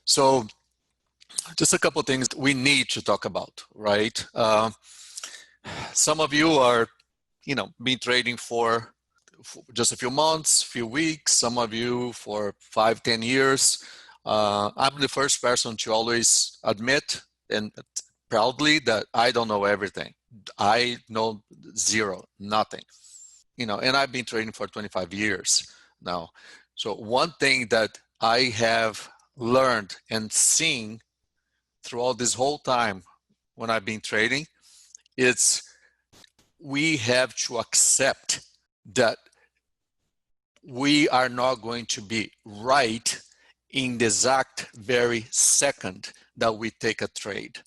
So just a couple of things we need to talk about, right? Some of you are, been trading for just a few months, few weeks, some of you for 5, 10 years. I'm the first person to always admit and proudly that I don't know everything. I know zero, nothing. And I've been trading for 25 years now. So one thing that I have learned and seen throughout this whole time when I've been trading, it's we have to accept that we are not going to be right in the exact very second that we take a trade.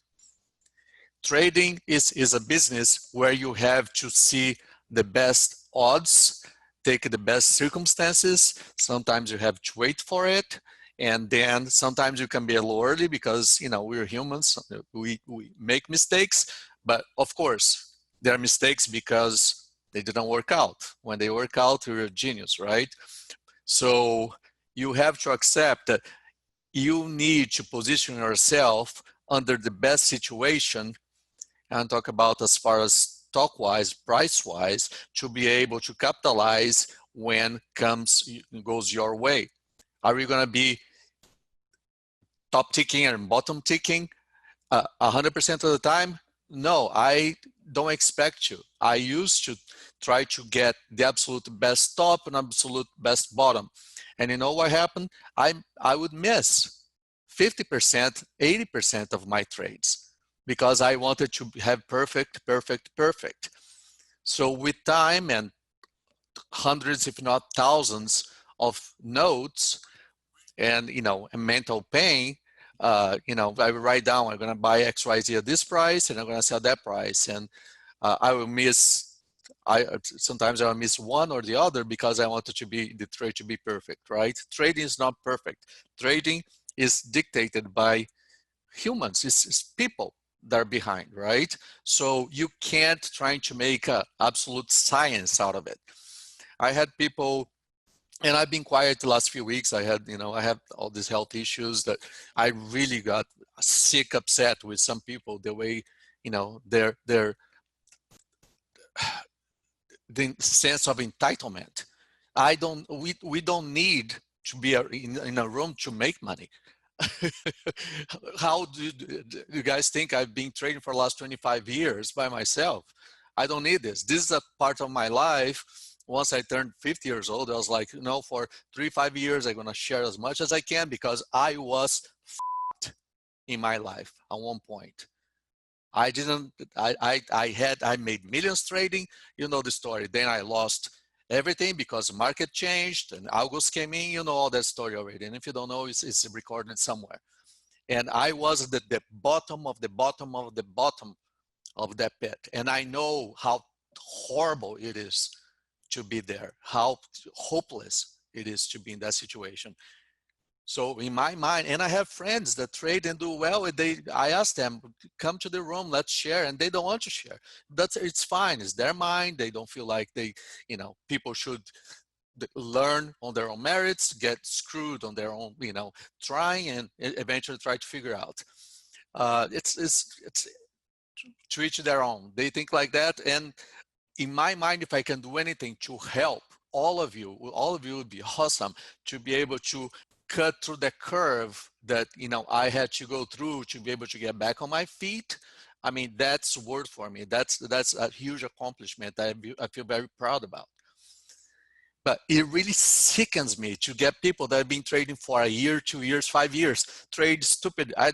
Trading is a business where you have to see the best odds, take the best circumstances. Sometimes you have to wait for it. And then sometimes you can be a little early because, we're humans, we make mistakes. But of course, there are mistakes because they didn't work out. When they work out, you're a genius, right? So you have to accept that you need to position yourself under the best situation and talk about as far as stock-wise, price-wise, to be able to capitalize when goes your way. Are you going to be top ticking and bottom ticking 100% of the time? No, I don't expect you. I used to try to get the absolute best top and absolute best bottom. And you know what happened? I would miss 50%, 80% of my trades because I wanted to have perfect. So with time and hundreds, if not thousands of notes and, and mental pain, I write down, I'm going to buy XYZ at this price and I'm going to sell that price. And I will sometimes I will miss one or the other because I wanted the trade to be perfect, right? Trading is not perfect. Trading is dictated by humans, it's people that are behind, right? So you can't try to make an absolute science out of it. I had people, and I've been quiet the last few weeks. I have all these health issues that I really got sick, upset with some people, the way, their the sense of entitlement. We don't need to be in a room to make money. How do you guys think I've been trading for the last 25 years by myself? I don't need this. This is a part of my life. Once I turned 50 years old, I was like, for 3-5 years, I'm going to share as much as I can because I was f***ed in my life at one point. I made millions trading, the story. Then I lost everything because the market changed and August came in, all that story already. And if you don't know, it's recorded somewhere. And I was at the bottom of the bottom of the bottom of that pit. And I know how horrible it is to be there, how hopeless it is to be in that situation. So in my mind, and I have friends that trade and do well, I ask them, come to the room, let's share, and they don't want to share. It's fine, it's their mind. They don't feel like people should learn on their own merits, get screwed on their own, trying and eventually try to figure out. It's to each their own. They think like that. And in my mind, if I can do anything to help all of you would be awesome to be able to cut through the curve that, I had to go through to be able to get back on my feet. I mean, that's word for me. That's a huge accomplishment that I feel very proud about. But it really sickens me to get people that have been trading for a year, 2 years, 5 years, trade stupid. I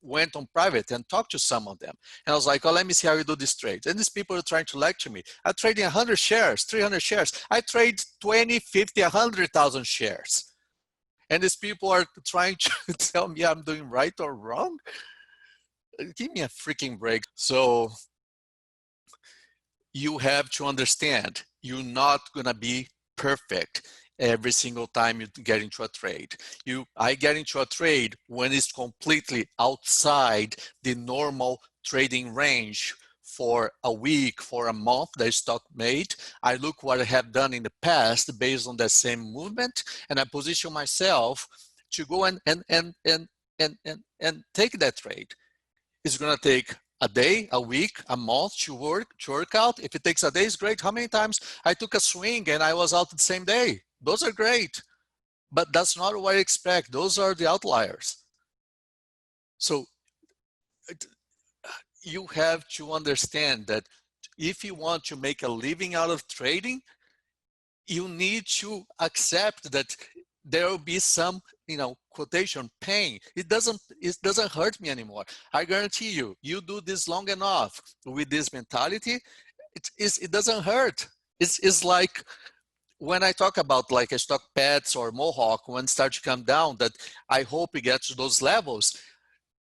went on private and talked to some of them. And I was like, oh, let me see how you do this trade. And these people are trying to lecture me. I'm trading 100 shares, 300 shares. I trade 20, 50, 100,000 shares. And these people are trying to tell me I'm doing right or wrong. Give me a freaking break. So you have to understand, you're not going to be perfect every single time you get into a trade. I get into a trade when it's completely outside the normal trading range for a week, for a month that stock made. I look what I have done in the past based on that same movement, and I position myself to go and take that trade. It's going to take a day, a week, a month to work out. If it takes a day, it's great. How many times I took a swing and I was out the same day? Those are great, but that's not what I expect. Those are the outliers. So you have to understand that if you want to make a living out of trading, you need to accept that there will be some, quotation pain. It doesn't hurt me anymore. I guarantee you, you do this long enough with this mentality, it doesn't hurt. It's like when I talk about like a stock pets or Mohawk, when it starts to come down, that I hope it gets to those levels.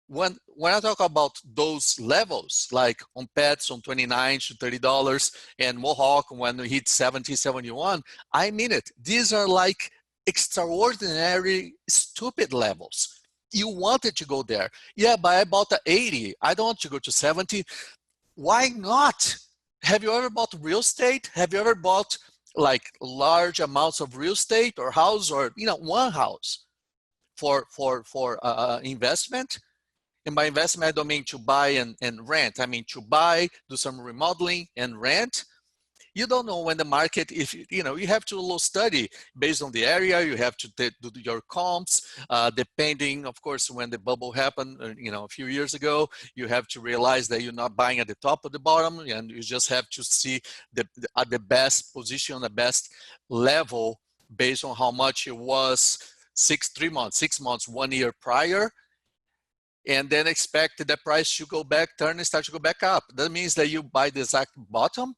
When I talk about those levels, like on pets on $29 to $30 and Mohawk when we hit 70, 71, I mean it. These are like extraordinary, stupid levels. You wanted to go there. Yeah, but I bought the 80. I don't want to go to 70. Why not? Have you ever bought real estate? Have you ever bought like large amounts of real estate or house or, one house for investment? And by investment, I don't mean to buy and rent. I mean to buy, do some remodeling and rent. You don't know when the market, if you have to little study based on the area. You have to do your comps, depending, of course, when the bubble happened, a few years ago. You have to realize that you're not buying at the top or the bottom, and you just have to see at the best position, the best level, based on how much it was 6 months, 1 year prior. And then expect the price to go back, turn and start to go back up. That means that you buy the exact bottom?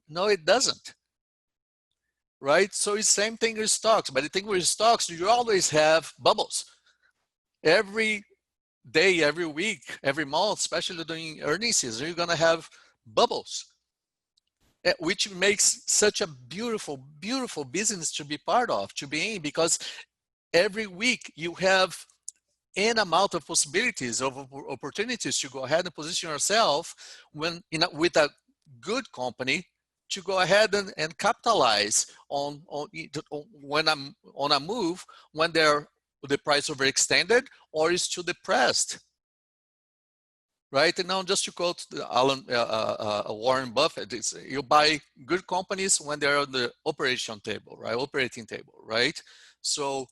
No, it doesn't. Right? So it's the same thing with stocks. But the thing with stocks, you always have bubbles. Every day, every week, every month, especially during earnings season, you're going to have bubbles, which makes such a beautiful, beautiful business to be part of, to be in, because every week you have an amount of possibilities, of opportunities to go ahead and position yourself when with a good company to go ahead and capitalize on when I'm on a move when the price overextended or is too depressed. Right? And now, just to quote Warren Buffett, you buy good companies when they're on the operating table, right? So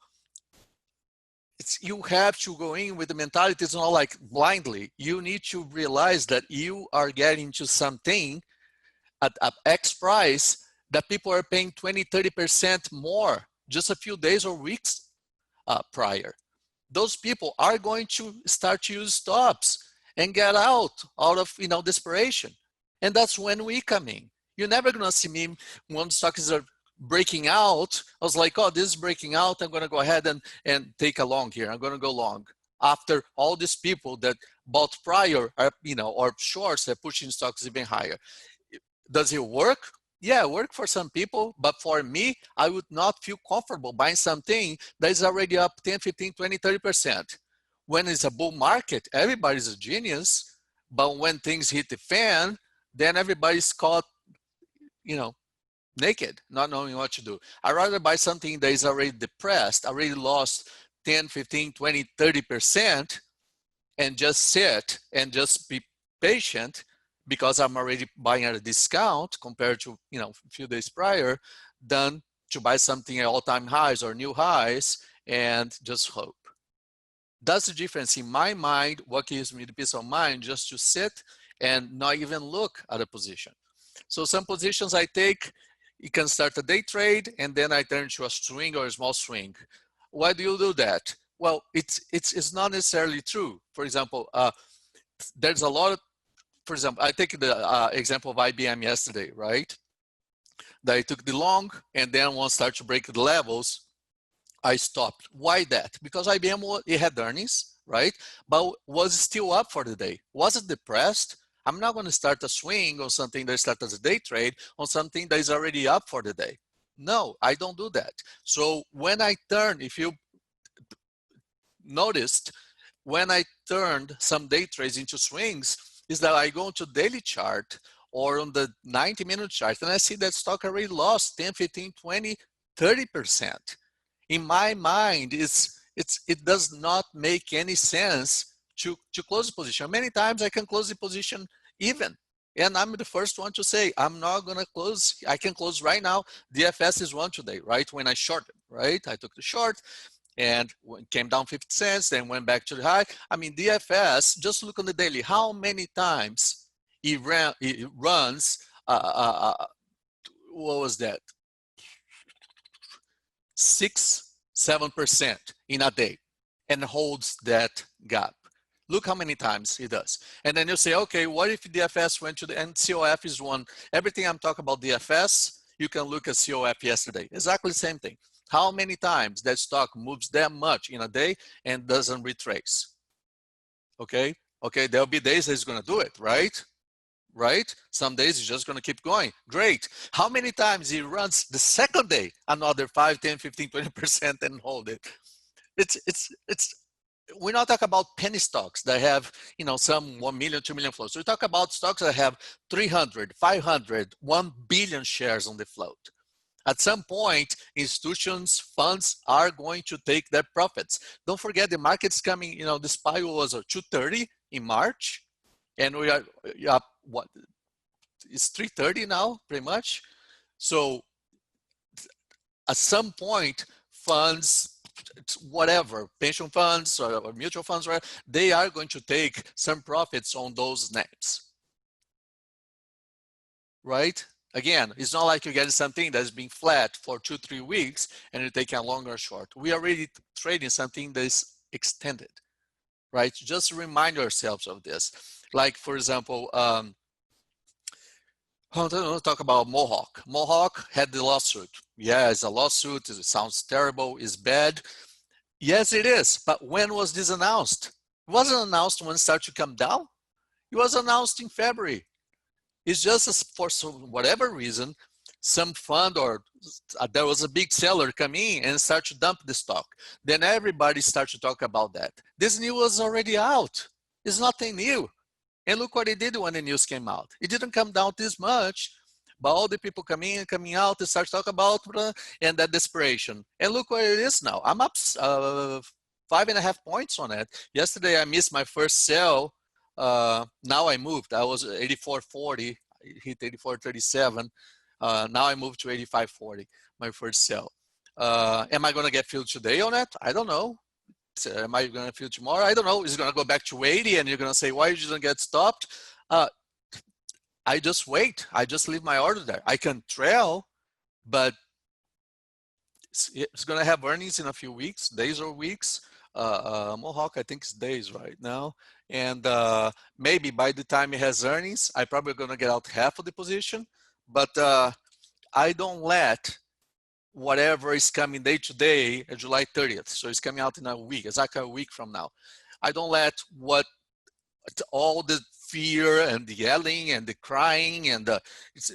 you have to go in with the mentality. It's not like blindly. You need to realize that you are getting to something at X price that people are paying 20, 30% more just a few days or weeks prior. Those people are going to start to use stops and get out of desperation. And that's when we come in. You're never going to see me when stocks are breaking out. I was like, oh, this is breaking out. I'm going to go ahead and take a long here. I'm going to go long. After all these people that bought prior are, or shorts are pushing stocks even higher. Does it work? Yeah, it work for some people, but for me, I would not feel comfortable buying something that is already up 10, 15, 20, 30%. When it's a bull market, everybody's a genius, but when things hit the fan, then everybody's caught, naked, not knowing what to do. I'd rather buy something that is already depressed, already lost 10, 15, 20, 30%, and just sit and just be patient because I'm already buying at a discount compared to a few days prior, than to buy something at all-time highs or new highs and just hope. That's the difference in my mind. What gives me the peace of mind just to sit and not even look at a position. So some positions I take, you can start a day trade and then I turn to a swing or a small swing. Why do you do that? Well, it's not necessarily true. For example, there's a lot of, for example, I take the example of IBM yesterday, right? That I took the long and then once start to break the levels, I stopped. Why that? Because IBM, it had earnings, right? But was still up for the day. Was it depressed? I'm not going to start a swing on something that starts as a day trade on something that is already up for the day. No, I don't do that. So when I turn, if you noticed, when I turned some day trades into swings, is that I go into daily chart or on the 90-minute chart and I see that stock already lost 10, 15, 20, 30%. In my mind, it's it does not make any sense to close the position. Many times I can close the position even. And I'm the first one to say, I'm not going to close. I can close right now. DFS is one today, right? When I shorted, right? I took the short and came down 50 cents, then went back to the high. I mean, DFS, just look on the daily. How many times it runs, what was that? 6-7% in a day and holds that gap. Look how many times it does. And then you say, okay, what if DFS went to the, and COF is one. Everything I'm talking about DFS, you can look at COF yesterday. Exactly the same thing. How many times that stock moves that much in a day and doesn't retrace? Okay, there'll be days that it's gonna do it, right? Right? Some days it's just going to keep going. Great. How many times he runs the second day, another 5, 10, 15, 20% and hold it? It's we're not talking about penny stocks that have, you know, some 1 million, 2 million floats. We talk about stocks that have 300, 500, 1 billion shares on the float. At some point, institutions, funds are going to take their profits. Don't forget the market's coming, you know, this SPY was 230 in March. And we are up, what, it's 330 now, pretty much. So at some point, funds, whatever, pension funds or mutual funds, they are going to take some profits on those names, right? Again, it's not like you're getting something that's been flat for 2-3 weeks and you're taking a longer short. We are already trading something that is extended, right? Just remind ourselves of this. Like, for example, I'll talk about Mohawk. Mohawk had the lawsuit. Yeah, it's a lawsuit. It sounds terrible. It's bad. Yes, it is. But when was this announced? It wasn't announced when it started to come down. It was announced in February. It's just for whatever reason, some fund or there was a big seller come in and start to dump the stock. Then everybody started to talk about that. This news was already out. It's nothing new. And look what it did when the news came out. It didn't come down this much, but all the people coming in and coming out, they start to talk about and that desperation. And look where it is now. I'm up 5.5 points on it. Yesterday, I missed my first sell. Now I moved. I was 84.40, hit 84.37. Now I moved to 85.40, my first sell. Am I going to get filled today on it? I don't know. Am I going to feel tomorrow? I don't know. Is it going to go back to 80 and you're going to say, why you didn't get stopped? I just wait. I just leave my order there. I can trail, but it's going to have earnings in a few weeks, days or weeks. Mohawk, I think it's days right now. And maybe by the time it has earnings, I'm probably going to get out half of the position. But I don't let whatever is coming day to day, July 30th. So it's coming out in a week, exactly a week from now. I don't let what all the fear and the yelling and the crying and it's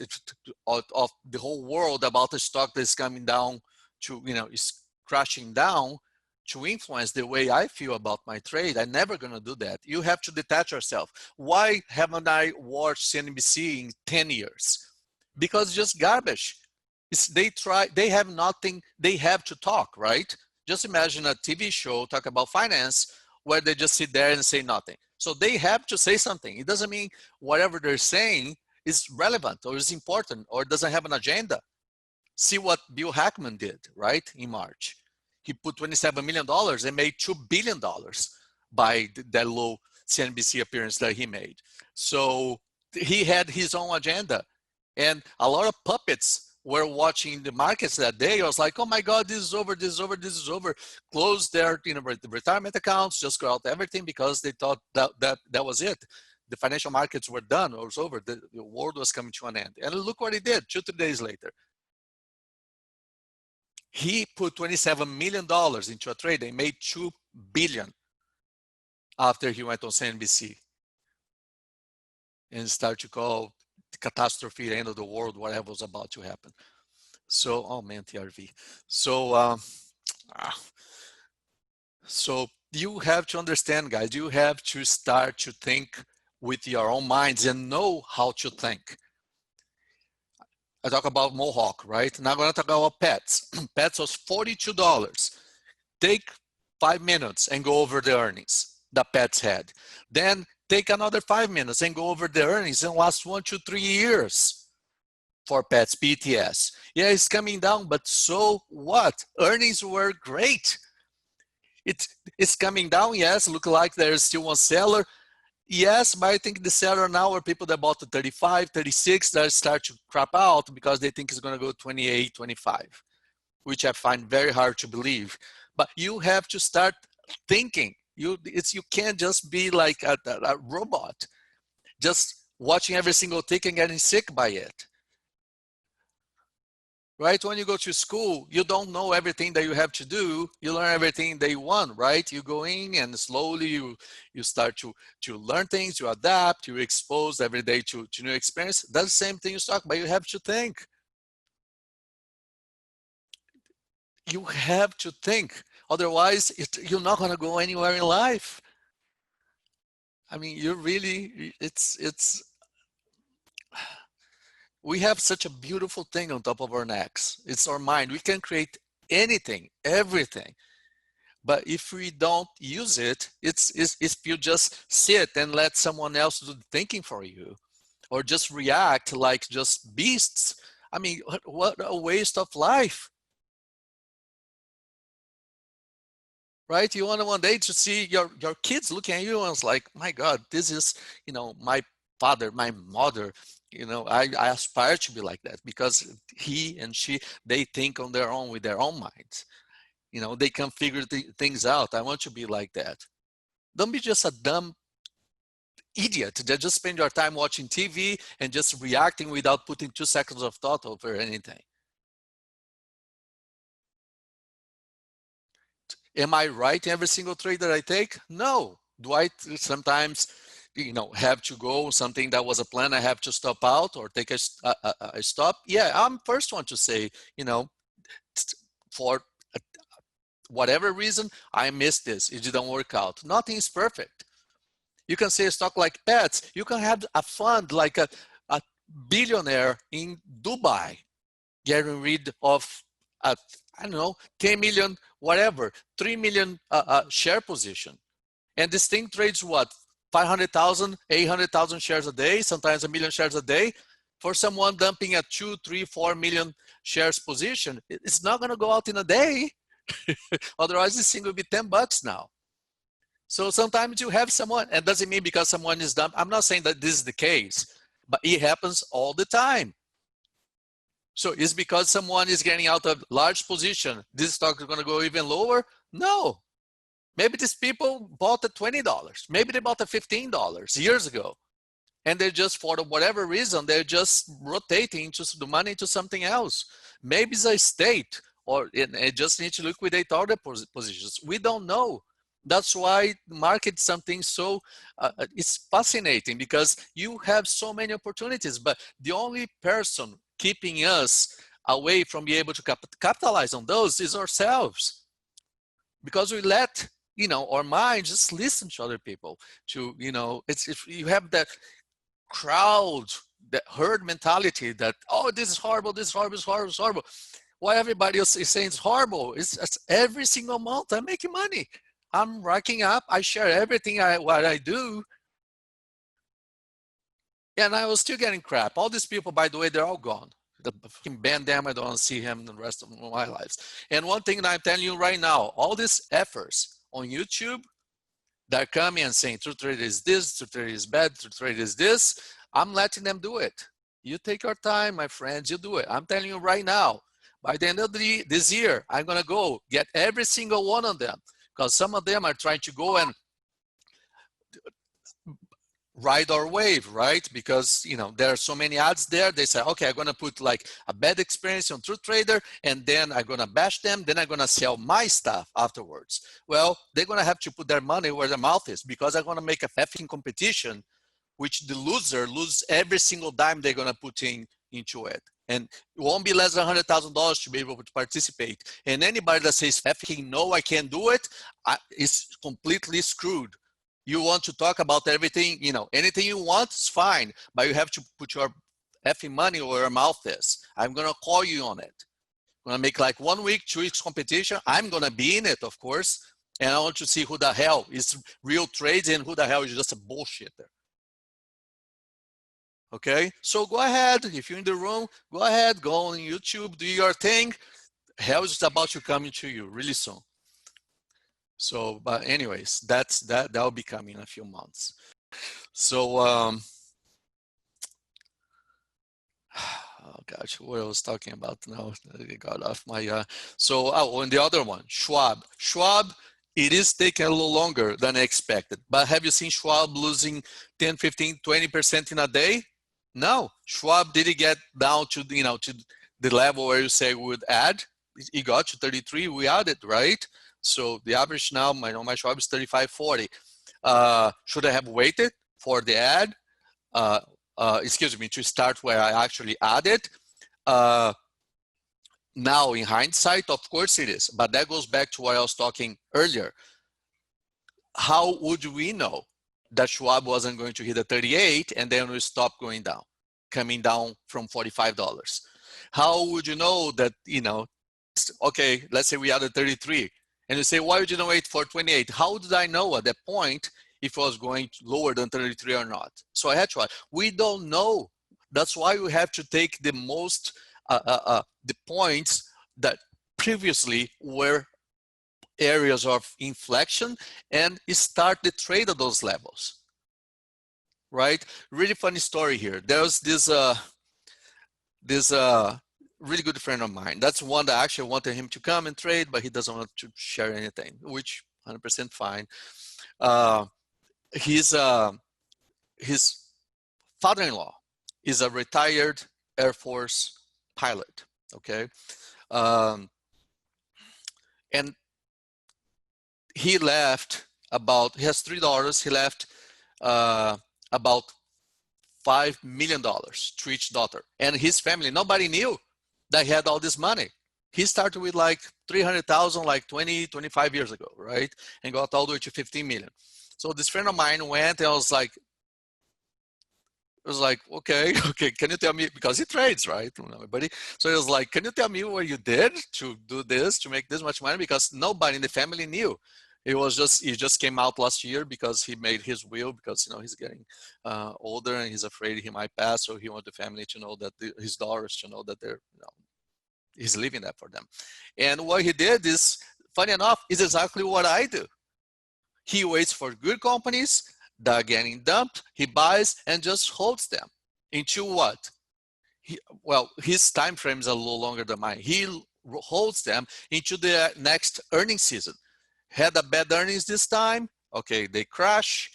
of the whole world about the stock that's coming down to, you know, is crashing down to influence the way I feel about my trade. I'm never going to do that. You have to detach yourself. Why haven't I watched CNBC in 10 years? Because it's just garbage. They have nothing, they have to talk, right? Just imagine a TV show talk about finance where they just sit there and say nothing. So they have to say something. It doesn't mean whatever they're saying is relevant or is important or doesn't have an agenda. See what Bill Ackman did, right, in March. He put $27 million and made $2 billion by that low CNBC appearance that he made. So he had his own agenda. And a lot of puppets were watching the markets that day. I was like, oh my God, this is over, this is over, this is over. Close their, you know, retirement accounts, just go out everything because they thought that was it. The financial markets were done, it was over. The world was coming to an end. And look what he did 2-3 days later. He put $27 million into a trade. They made $2 billion after he went on CNBC and started to call the catastrophe, the end of the world, whatever was about to happen. So, oh man, TRV. So you have to understand, guys, you have to start to think with your own minds and know how to think. I talk about Mohawk, right? Now I'm going to talk about pets. Pets was $42. Take 5 minutes and go over the earnings that Pets had. Then take another 5 minutes and go over the earnings in the last 1 to 3 years for Pets PTS. Yeah, it's coming down, but so what? Earnings were great. It's coming down, yes. Look like there's still one seller. Yes, but I think the seller now are people that bought the 35, 36 that start to crap out because they think it's going to go 28, 25, which I find very hard to believe. But you have to start thinking. You can't just be like a robot, just watching every single tick and getting sick by it. Right? When you go to school, you don't know everything that you have to do. You learn everything day one, right? You go in and slowly you start to learn things, you adapt, you're exposed every day to new experience. That's the same thing you talk about. You have to think. You have to think. Otherwise, you're not going to go anywhere in life. I mean, you really, we have such a beautiful thing on top of our necks. It's our mind. We can create anything, everything. But if we don't use it, it's if you just sit and let someone else do the thinking for you, or just react like just beasts. I mean, what a waste of life. Right? You want one day to see your kids looking at you and it's like, my God, this is, my father, my mother. I aspire to be like that because he and she, they think on their own with their own minds. They can figure things out. I want to be like that. Don't be just a dumb idiot that just spend your time watching TV and just reacting without putting 2 seconds of thought over anything. Am I right in every single trade that I take? No. Do I sometimes, have to go something that was a plan, I have to stop out or take a stop? Yeah, I'm first one to say, for whatever reason, I missed this. It didn't work out. Nothing is perfect. You can say a stock like Pets. You can have a fund like a billionaire in Dubai getting rid of, I don't know, 10 million, whatever, 3 million share position. And this thing trades what? 500,000, 800,000 shares a day, sometimes 1 million shares a day. For someone dumping a 2, 3, 4 million shares position, it's not going to go out in a day. Otherwise, this thing will be $10 now. So sometimes you have someone, and doesn't mean because someone is dumb. I'm not saying that this is the case, but it happens all the time. So is because someone is getting out of large position, this stock is going to go even lower? No. Maybe these people bought at $20. Maybe they bought at $15 years ago. And they're just, for whatever reason, they're just rotating the money to something else. Maybe it's a state, or it just needs to liquidate other positions. We don't know. That's why market something so, it's fascinating because you have so many opportunities, but the only person keeping us away from being able to capitalize on those is ourselves. Because we let, our mind just listen to other people. It's if you have that crowd, that herd mentality that, oh, this is horrible, this is horrible, this is horrible, this is horrible. Why everybody else is saying it's horrible? It's every single month I'm making money. I'm racking up. I share everything what I do. And I was still getting crap. All these people, by the way, they're all gone. The fucking ban them. I don't want to see him the rest of my lives. And one thing that I'm telling you right now, all these efforts on YouTube that are coming and saying true trade is this, true trade is bad, true trade is this, I'm letting them do it. You take your time, my friends, you do it. I'm telling you right now, by the end of this year, I'm going to go get every single one of them because some of them are trying to go and ride our wave, right? Because there are so many ads there. They say, okay, I'm gonna put like a bad experience on Truth Trader, and then I'm gonna bash them. Then I'm gonna sell my stuff afterwards. Well, they're gonna have to put their money where their mouth is because I'm gonna make a effing competition, which the loser loses every single dime they're gonna put into it. And it won't be less than $100,000 to be able to participate. And anybody that says effing no, I can't do it, is completely screwed. You want to talk about everything, anything you want, it's fine, but you have to put your effing money where your mouth is. I'm going to call you on it. I'm going to make like 1 week, 2 weeks competition. I'm going to be in it, of course. And I want to see who the hell is real trades and who the hell is just a bullshitter. Okay, so go ahead. If you're in the room, go ahead, go on YouTube, do your thing. Hell is about to come into you really soon. So, but anyways, that'll be coming in a few months. So, oh gosh, what I was talking about now, I got off my, so, oh, and the other one, Schwab. Schwab, it is taking a little longer than I expected, but have you seen Schwab losing 10, 15, 20% in a day? No, Schwab didn't get down to, to the level where you say we would add. It got to 33, we added, right? So the average now, my Schwab is 35.40. Should I have waited for the ad? Excuse me, to start where I actually added? Now, in hindsight, of course it is, but that goes back to what I was talking earlier. How would we know that Schwab wasn't going to hit a 38 and then we stop going down, coming down from $45? How would you know that, okay, let's say we added 33 and you say, why would you not wait for 28? How did I know at that point if it was going lower than 33 or not? So I had to, we don't know. That's why we have to take the most, the points that previously were areas of inflection and start the trade at those levels, right? Really funny story here. There's this really good friend of mine. That's one that I actually wanted him to come and trade, but he doesn't want to share anything, which 100% fine. His father-in-law is a retired Air Force pilot, okay? And he left he has $3, he left about $5 million to each daughter. And his family, nobody knew that he had all this money. He started with like 300,000 like 20, 25 years ago, right? And got all the way to 15 million. So this friend of mine went and I was like, okay, can you tell me, because he trades, right? Everybody. So he was like, can you tell me what you did to do this, to make this much money? Because nobody in the family knew. He just came out last year because he made his will, because he's getting older and he's afraid he might pass. So he wants the family to know that his daughters to know that they're, he's leaving that for them. And what he did is, funny enough, is exactly what I do. He waits for good companies that are getting dumped. He buys and just holds them into what? His time frame is a little longer than mine. He holds them into the next earnings season. Had a bad earnings this time. Okay, they crash,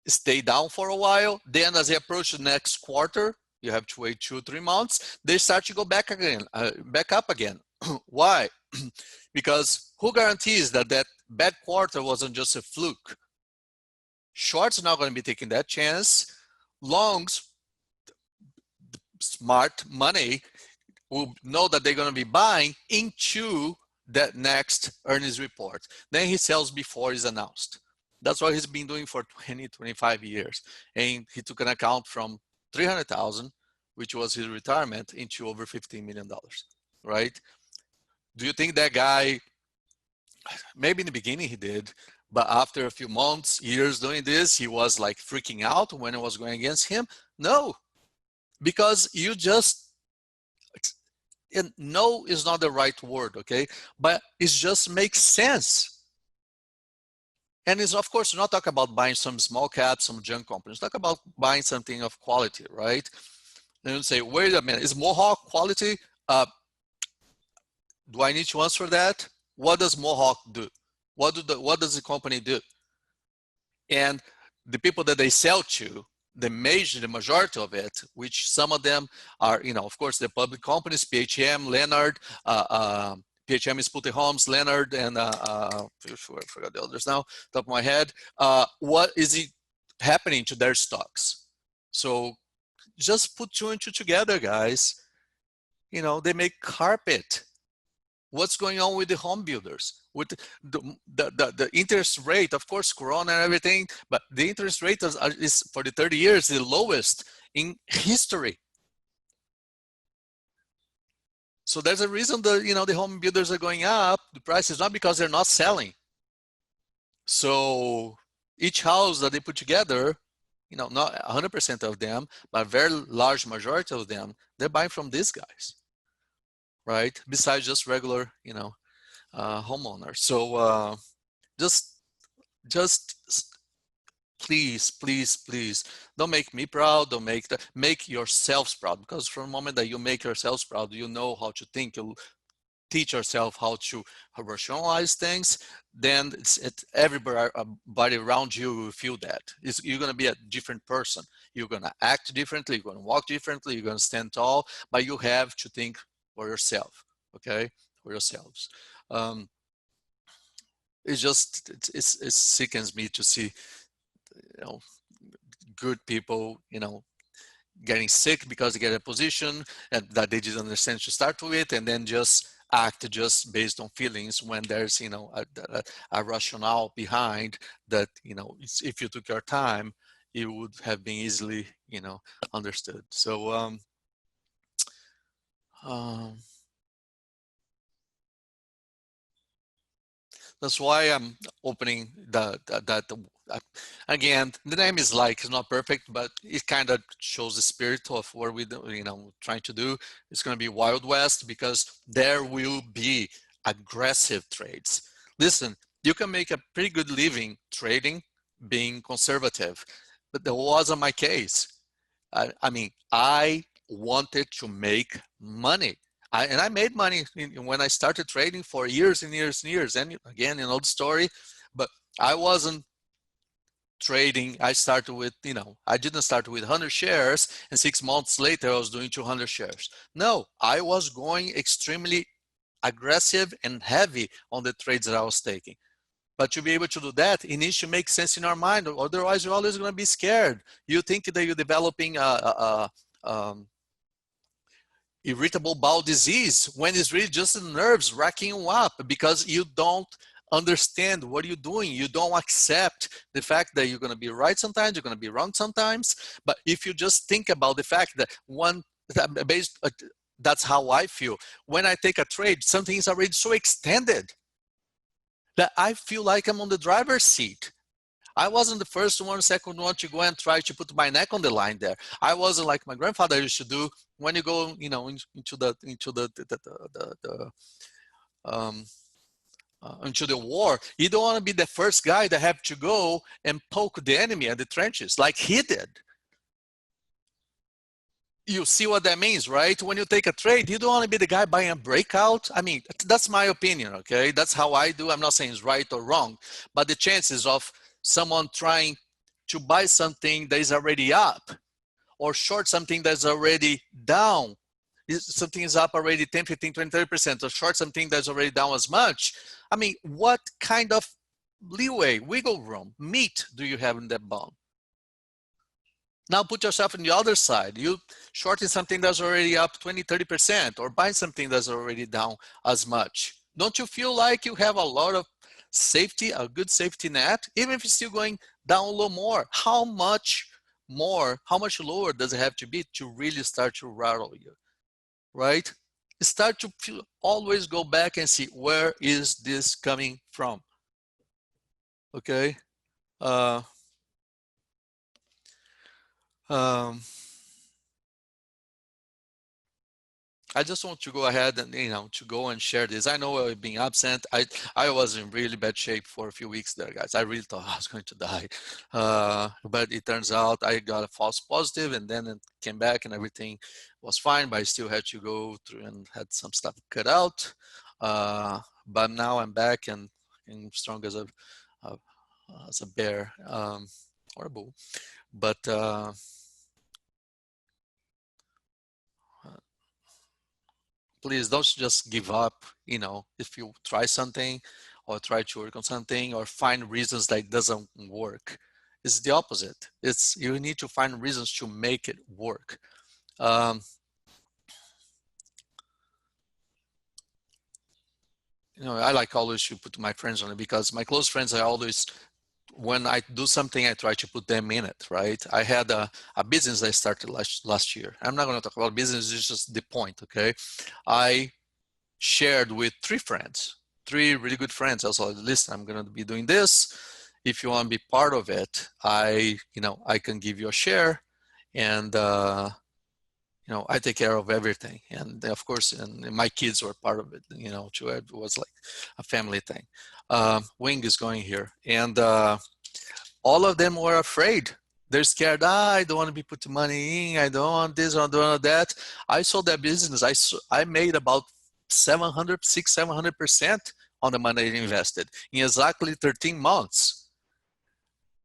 stay down for a while. Then as they approach the next quarter, you have to wait 2 or 3 months. They start to go back up again. Why? Because who guarantees that bad quarter wasn't just a fluke? Shorts are not going to be taking that chance. Longs, smart money, will know that they're going to be buying into that next earnings report. Then he sells before it's announced. That's what he's been doing for 20, 25 years. And he took an account from 300,000, which was his retirement, into over $15 million, right? Do you think that guy, maybe in the beginning he did, but after a few months, years doing this, he was like freaking out when it was going against him? No, because you just, and no is not the right word, okay? But it just makes sense. And it's, of course, not talk about buying some small caps, some junk companies. Talk about buying something of quality, right? And you say, wait a minute, is Mohawk quality? Do I need to answer that? What does Mohawk do? What does the company do? And the people that they sell to, the majority of it, which some of them are, of course, the public companies, PHM, Leonard, PHM is Pulte Homes, Leonard, and I forgot the others now, top of my head. What is it happening to their stocks? So just put 2 and 2 together, guys. They make carpet. What's going on with the home builders? With the interest rate, of course, Corona and everything, but the interest rate is for the 30 years the lowest in history. So there's a reason the home builders are going up. The price is not because they're not selling. So each house that they put together, not 100% of them, but a very large majority of them, they're buying from these guys, right? Besides just regular, homeowners. So just please, please, please don't make me proud. Don't make yourselves proud, because from the moment that you make yourselves proud, you know how to think. You teach yourself how to rationalize things. Then everybody around you will feel that. You're going to be a different person. You're going to act differently. You're going to walk differently. You're going to stand tall. But you have to think for yourself. Okay, for yourselves. It sickens me to see good people getting sick because they get a position and that they didn't understand to start with, and then just act just based on feelings when there's a rationale behind that. If you took your time, it would have been easily understood. So that's why I'm opening that. Again, the name is it's not perfect, but it kind of shows the spirit of what we trying to do. It's going to be Wild West, because there will be aggressive trades. Listen, you can make a pretty good living trading being conservative, but that wasn't my case. I mean, I wanted to make money. I made money when I started trading for years and years and years. And again, the story, but I wasn't trading. I started with, I didn't start with 100 shares and 6 months later I was doing 200 shares. No, I was going extremely aggressive and heavy on the trades that I was taking. But to be able to do that, it needs to make sense in our mind. Otherwise, you're always going to be scared. You think that you're developing irritable bowel disease when it's really just the nerves racking you up, because you don't understand what you're doing. You don't accept the fact that you're going to be right sometimes, you're going to be wrong sometimes. But if you just think about the fact that that's how I feel. When I take a trade, something is already so extended that I feel like I'm on the driver's seat. I wasn't the first one, second one to go and try to put my neck on the line there. I wasn't like my grandfather used to do when you go, into the war. You don't want to be the first guy that have to go and poke the enemy at the trenches like he did. You see what that means, right? When you take a trade, you don't want to be the guy buying a breakout. I mean, that's my opinion, okay? That's how I do. I'm not saying it's right or wrong, but the chances of someone trying to buy something that is already up or short something that's already down, something is up already 10, 15, 20, 30%, or short something that's already down as much. I mean, what kind of leeway, wiggle room, meat do you have in that bone? Now put yourself on the other side. You shorting something that's already up 20, 30%, or buying something that's already down as much. Don't you feel like you have a lot of safety, a good safety net, even if it's still going down a little more? How much more, how much lower does it have to be to really start to rattle you, right? Start to always go back and see, where is this coming from? Okay. I just want to go ahead and to go and share this. I know I've been absent. I was in really bad shape for a few weeks there, guys. I really thought I was going to die, but it turns out I got a false positive, and then it came back and everything was fine. But I still had to go through and had some stuff cut out. But now I'm back and strong as a bear, or a bull. But please don't just give up, if you try something or try to work on something or find reasons that it doesn't work. It's the opposite. You need to find reasons to make it work. I like always to put my friends on it, because my close friends, I always, when I do something, I try to put them in it, right? I had a business I started last year. I'm not going to talk about business, it's just the point, okay? I shared with 3 friends, 3 really good friends. Also, listen, I'm going to be doing this. If you want to be part of it, I can give you a share, and I take care of everything. And of course, and my kids were part of it. Too. It was like a family thing. Wing is going here, and all of them were afraid. They're scared. I don't want to be putting money in. I don't want this. I don't want that. I sold that business. I made about 700% on the money I invested in exactly 13 months.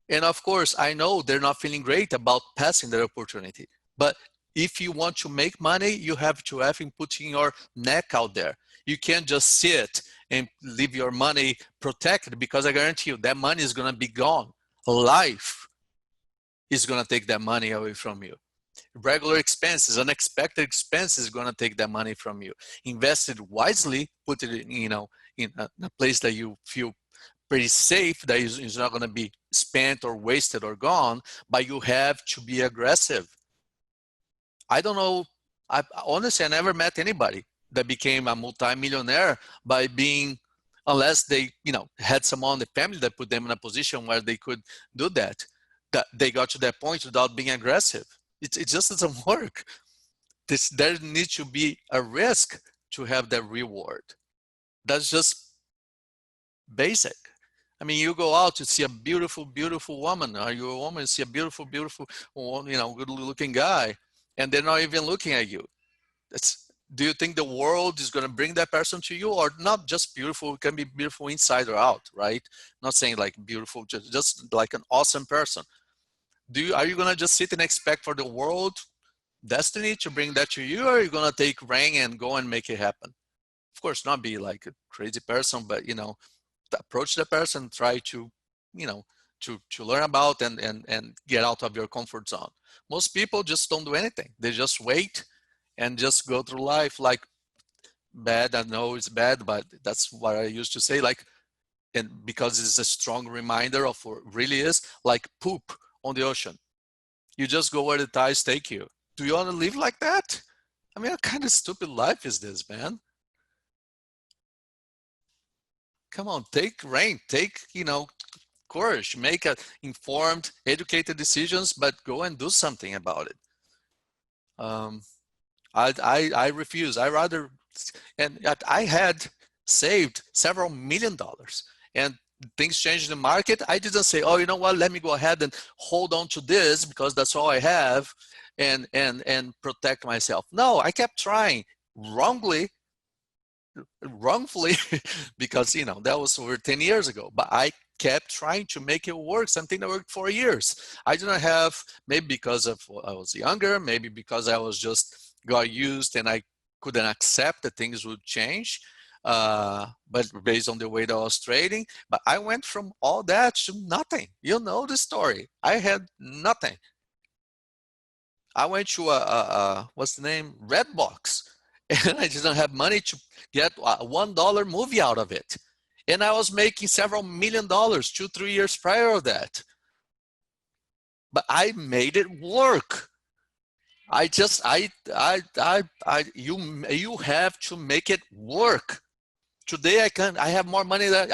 And of course, I know they're not feeling great about passing their opportunity. But if you want to make money, you have to have been putting your neck out there. You can't just sit and leave your money protected, because I guarantee you that money is going to be gone. Life is going to take that money away from you. Regular expenses, unexpected expenses is going to take that money from you. Invest it wisely, put it in a place that you feel pretty safe, that is not going to be spent or wasted or gone, but you have to be aggressive. I don't know, honestly, I never met anybody that became a multimillionaire by being, unless they had someone in the family that put them in a position where they could do that they got to that point without being aggressive. It just doesn't work. There needs to be a risk to have that reward. That's just basic. I mean, you go out to see a beautiful, beautiful woman. Are you a woman? You see a beautiful, beautiful, good-looking guy, and they're not even looking at you. Do you think the world is going to bring that person to you? Or not just beautiful, it can be beautiful inside or out, right? Not saying like beautiful, just like an awesome person. Are you going to just sit and expect for the world destiny to bring that to you, or are you going to take rain and go and make it happen? Of course, not be like a crazy person, but approach the person, try to to learn about and get out of your comfort zone. Most people just don't do anything. They just wait and just go through life like bad. I know it's bad, but that's what I used to say, like, and because it's a strong reminder of what it really is, like poop on the ocean. You just go where the tides take you. Do you want to live like that? I mean, what kind of stupid life is this, man? Come on, take rain, take, courage, make informed, educated decisions, but go and do something about it. I refuse. I rather, and I had saved several $1,000,000, and things changed in the market. I didn't say, oh, you know what, let me go ahead and hold on to this because that's all I have, and protect myself. No, I kept trying, wrongfully, because that was over 10 years ago, but I kept trying to make it work, something that worked for years. I didn't have, maybe because of I was younger, maybe because I was just got used and I couldn't accept that things would change, but based on the way that I was trading. But I went from all that to nothing. You know the story. I had nothing. I went to what's the name, Redbox, and I didn't have money to get a $1 movie out of it. And I was making several $1,000,000 2-3 years prior to that. But I made it work. You have to make it work. Today I have more money that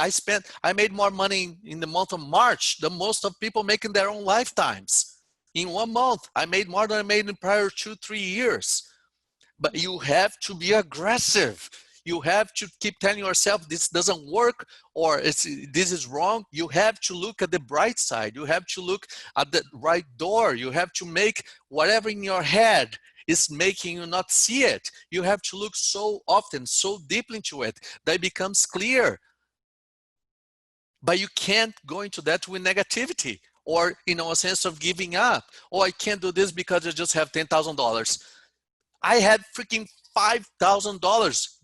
I made more money in the month of March than most of people make in their own lifetimes. In 1 month, I made more than I made in prior 2-3 years. But you have to be aggressive. You have to keep telling yourself this doesn't work, or this is wrong. You have to look at the bright side. You have to look at the right door. You have to make whatever in your head is making you not see it. You have to look so often, so deeply into it that it becomes clear. But you can't go into that with negativity or a sense of giving up. Oh, I can't do this because I just have $10,000. I had freaking $5,000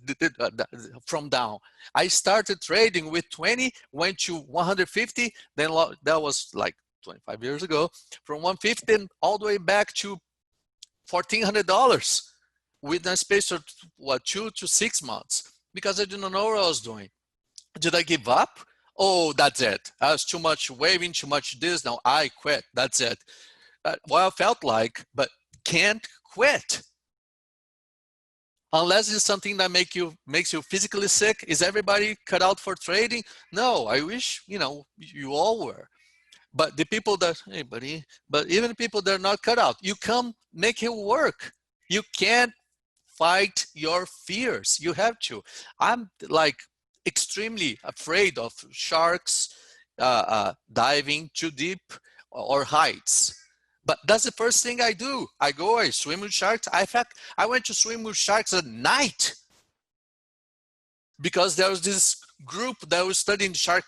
from down. I started trading with 20, went to 150, then that was like 25 years ago, from 150 all the way back to $1,400 with a space of 2 to 6 months, because I didn't know what I was doing. Did I give up? Oh, that's it. I was too much waving, too much this. Now I quit. That's it. Well, I felt like, but can't quit. Unless it's something that makes you physically sick. Is everybody cut out for trading? No, I wish, you all were. But the people that, hey buddy, but even people that are not cut out, you come make it work. You can't fight your fears. You have to. I'm like extremely afraid of sharks, diving too deep, or heights. But that's the first thing I do. I swim with sharks. In fact, I went to swim with sharks at night because there was this group that was studying shark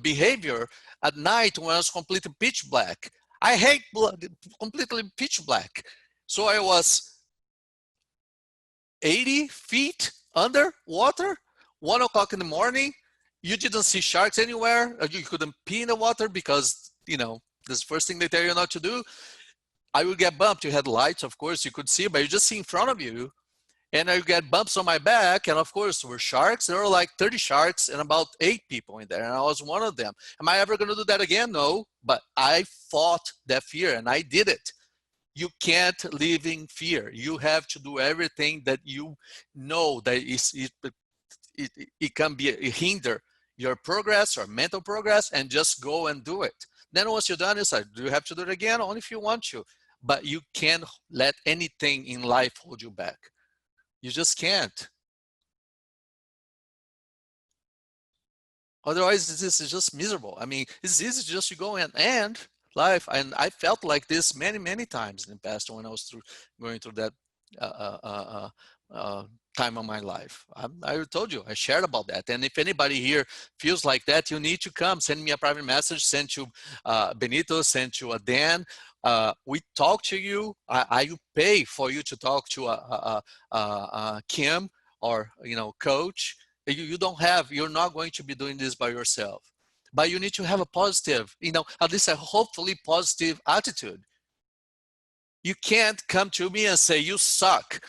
behavior at night when it was completely pitch black. I hate completely pitch black. So I was 80 feet underwater, 1 o'clock in the morning. You didn't see sharks anywhere. You couldn't pee in the water because, this first thing they tell you not to do. I would get bumped. You had lights, of course, you could see, but you just see in front of you. And I would get bumps on my back. And of course, there were sharks. There were like 30 sharks and about 8 people in there. And I was one of them. Am I ever going to do that again? No. But I fought that fear and I did it. You can't live in fear. You have to do everything that you know that it can be a hinder your progress or mental progress, and just go and do it. Then once you're done, it's like, do you have to do it again? Only if you want to. But you can't let anything in life hold you back. You just can't. Otherwise, this is just miserable. I mean, it's easy just to go and end life. And I felt like this many, many times in the past when I was going through that time of my life. I told you, I shared about that. And if anybody here feels like that, you need to come. Send me a private message, send to Benito, send to Dan. We talk to you. I pay for you to talk to Kim or coach. You're not going to be doing this by yourself. But you need to have a positive, at least a hopefully positive attitude. You can't come to me and say, you suck.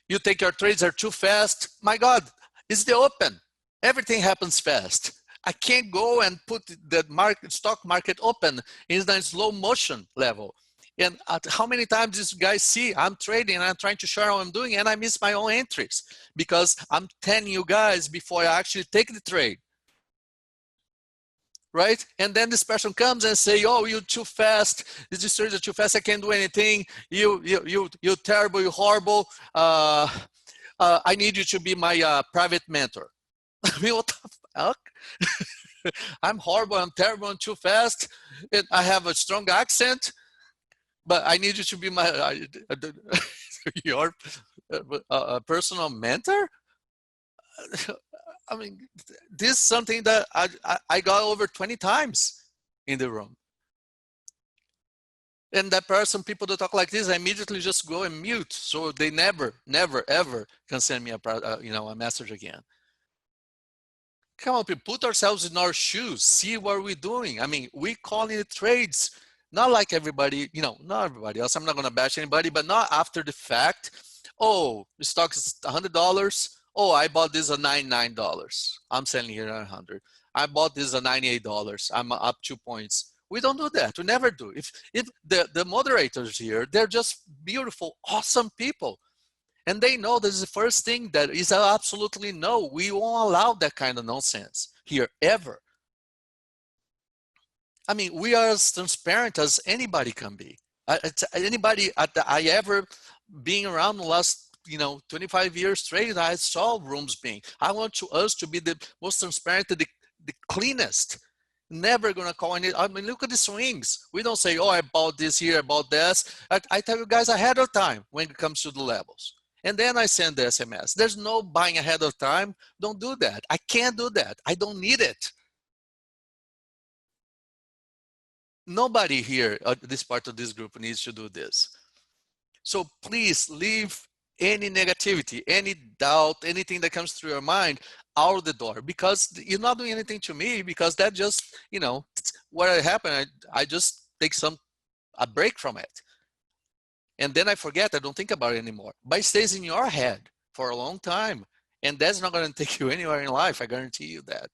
You think your trades are too fast. My God, it's the open. Everything happens fast. I can't go and put the stock market open in a slow motion level. And how many times these guys see I'm trading and I'm trying to share how I'm doing and I miss my own entries because I'm telling you guys before I actually take the trade. Right? And then this person comes and say, oh, you're too fast. These trades are too fast. I can't do anything. You're terrible. You're horrible. I need you to be my private mentor. I mean, what the fuck? I'm horrible. I'm terrible. I'm too fast. And I have a strong accent. But I need you to be my your personal mentor. I mean, this is something that I got over 20 times in the room. And that person, people that talk like this, I immediately just go and mute, so they never, ever can send me a message again. Come on, people, put ourselves in our shoes, see what we're doing. I mean, we call it trades. Not like everybody, not everybody else. I'm not going to bash anybody, but not after the fact. Oh, the stock is $100. Oh, I bought this at $99. I'm selling here at $100. I bought this at $98. I'm up 2 points. We don't do that. We never do. If the moderators here, they're just beautiful, awesome people. And they know this is the first thing that is absolutely no. We won't allow that kind of nonsense here ever. I mean, we are as transparent as anybody can be. Anybody I ever being around the last 25 years straight, I saw rooms being. I want us to be the most transparent, the cleanest. Never gonna call any. I mean, look at the swings. We don't say, oh, I bought this here, I bought this. I tell you guys ahead of time when it comes to the levels. And then I send the SMS. There's no buying ahead of time. Don't do that. I can't do that. I don't need it. Nobody here, this part of this group needs to do this. So please leave any negativity, any doubt, anything that comes through your mind out the door, because you're not doing anything to me, because that just, what happened, I just take a break from it. And then I forget, I don't think about it anymore. But it stays in your head for a long time. And that's not going to take you anywhere in life, I guarantee you that.